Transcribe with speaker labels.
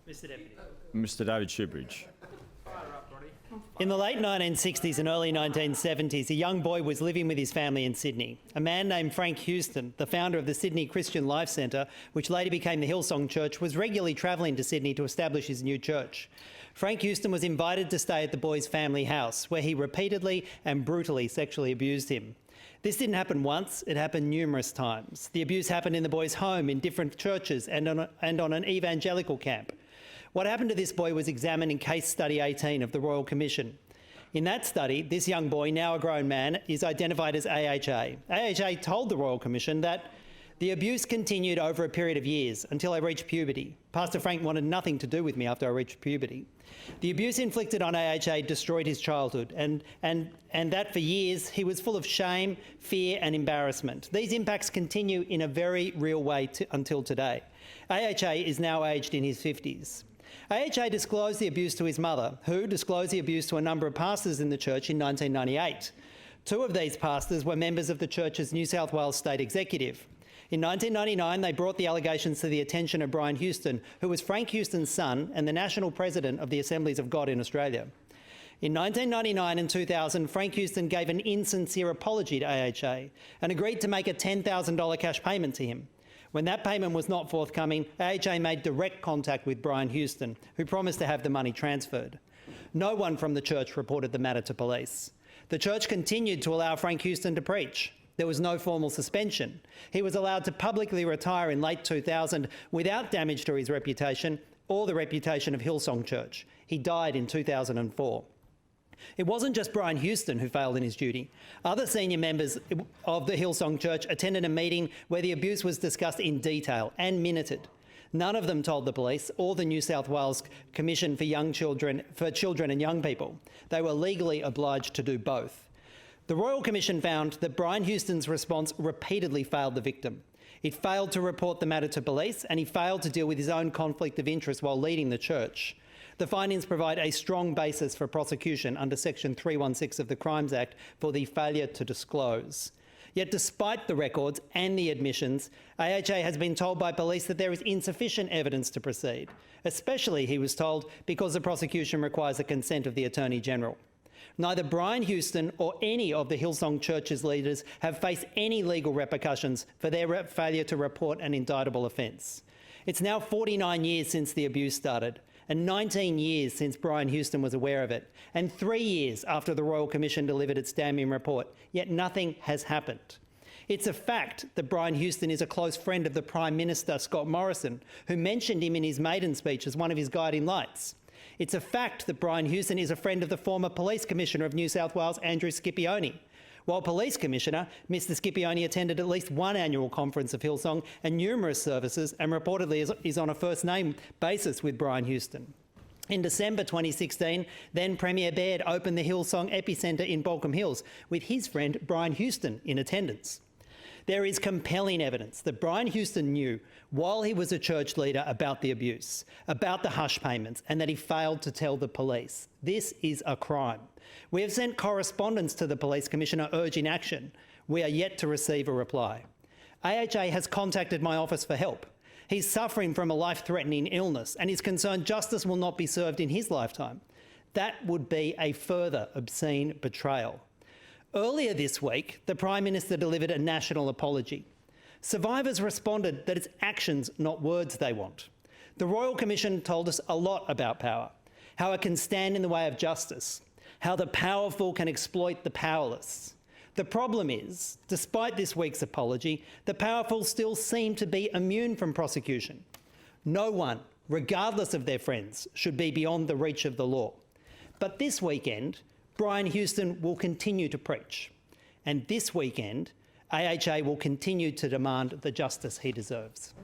Speaker 1: Mr Deputy.
Speaker 2: Mr David Shoebridge.
Speaker 1: In the late 1960s and early 1970s, a young boy was living with his family in Sydney. A man named Frank Houston, the founder of the Sydney Christian Life Centre, which later became the Hillsong Church, was regularly travelling to Sydney to establish his new church. Frank Houston was invited to stay at the boy's family house, where he repeatedly and brutally sexually abused him. This didn't happen once, it happened numerous times. The abuse happened in the boy's home, in different churches and on an evangelical camp. What happened to this boy was examined in Case Study 18 of the Royal Commission. In that study, this young boy, now a grown man, is identified as AHA. AHA told the Royal Commission that the abuse continued over a period of years until I reached puberty. Pastor Frank wanted nothing to do with me after I reached puberty. The abuse inflicted on AHA destroyed his childhood and that for years he was full of shame, fear and embarrassment. These impacts continue in a very real way until today. AHA is now aged in his 50s. AHA disclosed the abuse to his mother, who disclosed the abuse to a number of pastors in the church in 1998. Two of these pastors were members of the church's New South Wales State Executive. In 1999, they brought the allegations to the attention of Brian Houston, who was Frank Houston's son and the national president of the Assemblies of God in Australia. In 1999 and 2000, Frank Houston gave an insincere apology to AHA and agreed to make a $10,000 cash payment to him. When that payment was not forthcoming, AHA made direct contact with Brian Houston, who promised to have the money transferred. No one from the church reported the matter to police. The church continued to allow Frank Houston to preach. There was no formal suspension. He was allowed to publicly retire in late 2000 without damage to his reputation or the reputation of Hillsong Church. He died in 2004. It wasn't just Brian Houston who failed in his duty. Other senior members of the Hillsong Church attended a meeting where the abuse was discussed in detail and minuted. None of them told the police or the New South Wales Commission for Children and Young People. They were legally obliged to do both. The Royal Commission found that Brian Houston's response repeatedly failed the victim. It failed to report the matter to police and he failed to deal with his own conflict of interest while leading the church. The findings provide a strong basis for prosecution under Section 316 of the Crimes Act for the failure to disclose. Yet despite the records and the admissions, AHA has been told by police that there is insufficient evidence to proceed, especially, he was told, because the prosecution requires the consent of the Attorney-General. Neither Brian Houston or any of the Hillsong Church's leaders have faced any legal repercussions for their failure to report an indictable offence. It's now 49 years since the abuse started, and 19 years since Brian Houston was aware of it, and 3 years after the Royal Commission delivered its damning report, yet nothing has happened. It's a fact that Brian Houston is a close friend of the Prime Minister, Scott Morrison, who mentioned him in his maiden speech as one of his guiding lights. It's a fact that Brian Houston is a friend of the former Police Commissioner of New South Wales, Andrew Scipione. While Police Commissioner, Mr Scipione attended at least one annual conference of Hillsong and numerous services and reportedly is on a first-name basis with Brian Houston. In December 2016, then Premier Baird opened the Hillsong Epicentre in Baulkham Hills with his friend Brian Houston in attendance. There is compelling evidence that Brian Houston knew while he was a church leader about the abuse, about the hush payments, and that he failed to tell the police. This is a crime. We have sent correspondence to the Police Commissioner urging action. We are yet to receive a reply. AHA has contacted my office for help. He's suffering from a life-threatening illness and is concerned justice will not be served in his lifetime. That would be a further obscene betrayal. Earlier this week, the Prime Minister delivered a national apology. Survivors responded that it's actions, not words, they want. The Royal Commission told us a lot about power, how it can stand in the way of justice, how the powerful can exploit the powerless. The problem is, despite this week's apology, the powerful still seem to be immune from prosecution. No one, regardless of their friends, should be beyond the reach of the law. But this weekend, Brian Houston will continue to preach. And this weekend, AHA will continue to demand the justice he deserves.